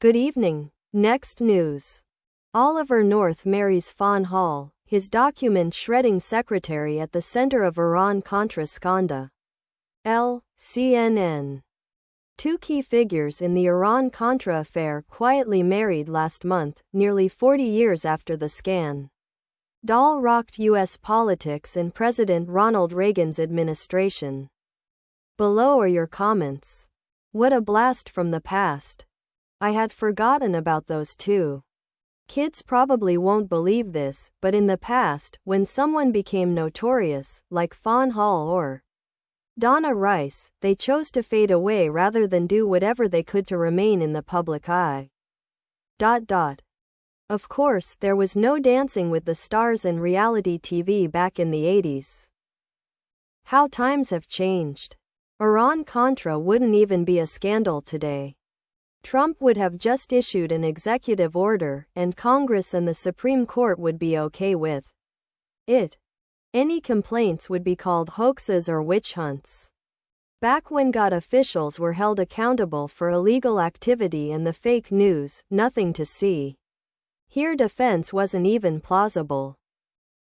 Good evening. Next news. Oliver North marries Fawn Hall, his document shredding secretary at the center of Iran-Contra scandal. CNN. Two key figures in the Iran-Contra affair quietly married last month, nearly 40 years after the scandal rocked U.S. politics and President Ronald Reagan's administration. Below are your comments. What a blast from the past. I had forgotten about those two. Kids probably won't believe this, but in the past, when someone became notorious, like Fawn Hall or Donna Rice, they chose to fade away rather than do whatever they could to remain in the public eye. Of course, there was no Dancing with the Stars and reality TV back in the 80s. How times have changed. Iran-Contra wouldn't even be a scandal today. Trump would have just issued an executive order, and Congress and the Supreme Court would be okay with it. Any complaints would be called hoaxes or witch hunts. Back when God officials were held accountable for illegal activity and the fake news, nothing to see. Here defense wasn't even plausible.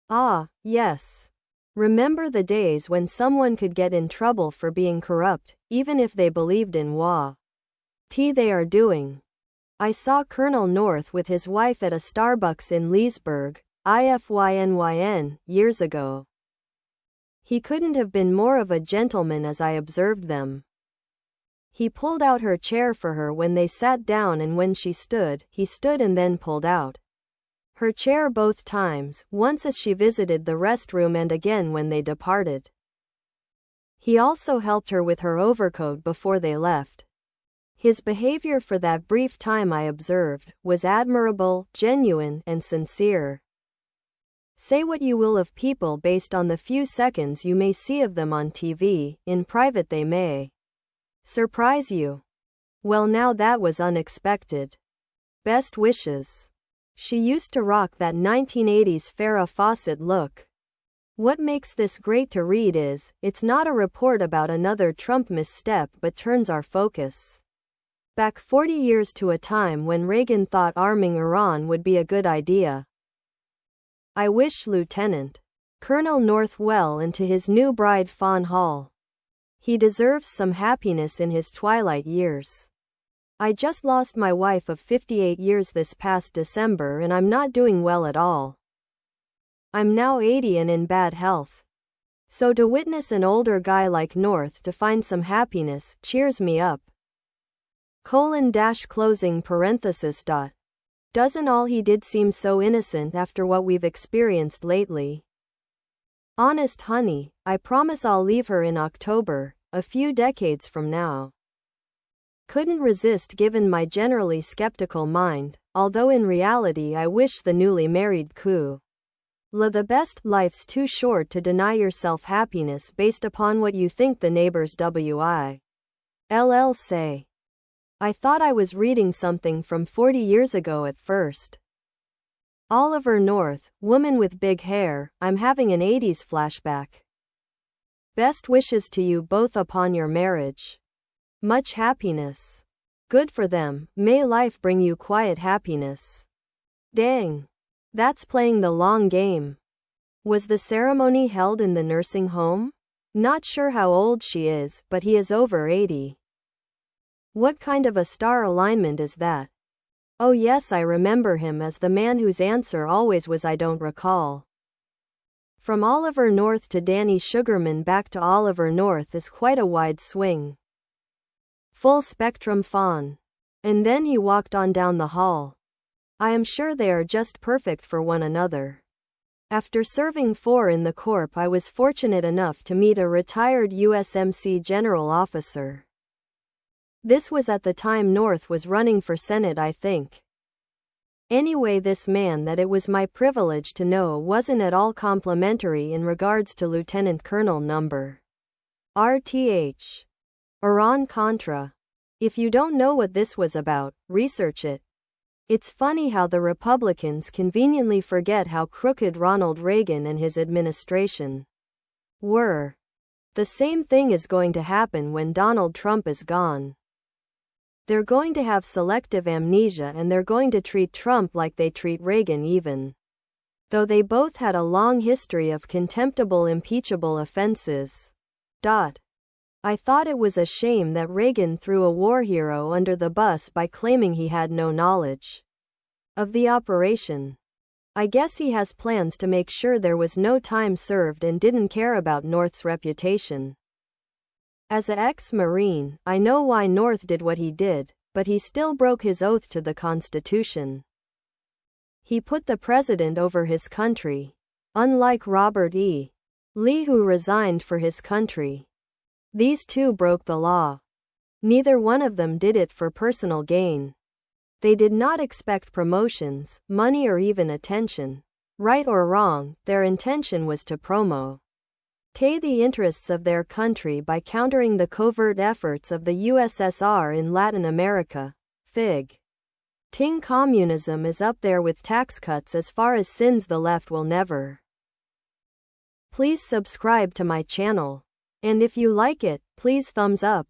Ah, yes. Remember the days when someone could get in trouble for being corrupt, even if they believed in what they are doing. I saw Colonel North with his wife at a Starbucks in Leesburg, IFYNYN, years ago. He couldn't have been more of a gentleman as I observed them. He pulled out her chair for her when they sat down, and when she stood, he stood and then pulled out her chair both times, once as she visited the restroom and again when they departed. He also helped her with her overcoat before they left. His behavior for that brief time, I observed, was admirable, genuine, and sincere. Say what you will of people based on the few seconds you may see of them on TV, in private they may surprise you. Well, now that was unexpected. Best wishes. She used to rock that 1980s Farrah Fawcett look. What makes this great to read is, it's not a report about another Trump misstep but turns our focus back 40 years to a time when Reagan thought arming Iran would be a good idea. I wish Lieutenant Colonel North well and to his new bride Fawn Hall. He deserves some happiness in his twilight years. I just lost my wife of 58 years this past December, and I'm not doing well at all. I'm now 80 and in bad health. So to witness an older guy like North to find some happiness cheers me up. Closing parenthesis. Doesn't all he did seem so innocent after what we've experienced lately? Honest honey, I promise I'll leave her in October, a few decades from now. Couldn't resist given my generally skeptical mind, although in reality I wish the newly married the best. Life's too short to deny yourself happiness based upon what you think the neighbors will say. I thought I was reading something from 40 years ago at first. Oliver North, woman with big hair, I'm having an 80s flashback. Best wishes to you both upon your marriage. Much happiness. Good for them, may life bring you quiet happiness. Dang. That's playing the long game. Was the ceremony held in the nursing home? Not sure how old she is, but he is over 80. What kind of a star alignment is that? Oh yes, I remember him as the man whose answer always was I don't recall. From Oliver North to Danny Sugarman back to Oliver North is quite a wide swing. Full spectrum Fawn. And then he walked on down the hall. I am sure they are just perfect for one another. After serving 4 in the Corps, I was fortunate enough to meet a retired USMC general officer. This was at the time North was running for Senate, I think. Anyway, this man that it was my privilege to know wasn't at all complimentary in regards to Lieutenant Colonel number RTH. Iran-Contra. If you don't know what this was about, research it. It's funny how the Republicans conveniently forget how crooked Ronald Reagan and his administration were. The same thing is going to happen when Donald Trump is gone. They're going to have selective amnesia and they're going to treat Trump like they treat Reagan even though they both had a long history of contemptible impeachable offenses. I thought it was a shame that Reagan threw a war hero under the bus by claiming he had no knowledge of the operation. I guess he has plans to make sure there was no time served and didn't care about North's reputation. As an ex-Marine, I know why North did what he did, but he still broke his oath to the Constitution. He put the president over his country, unlike Robert E. Lee, who resigned for his country. These two broke the law. Neither one of them did it for personal gain. They did not expect promotions, money, or even attention. Right or wrong, their intention was to promote the interests of their country by countering the covert efforts of the USSR in Latin America. Fig. Ting communism is up there with tax cuts as far as sins the left will never. Please subscribe to my channel. And if you like it, please thumbs up.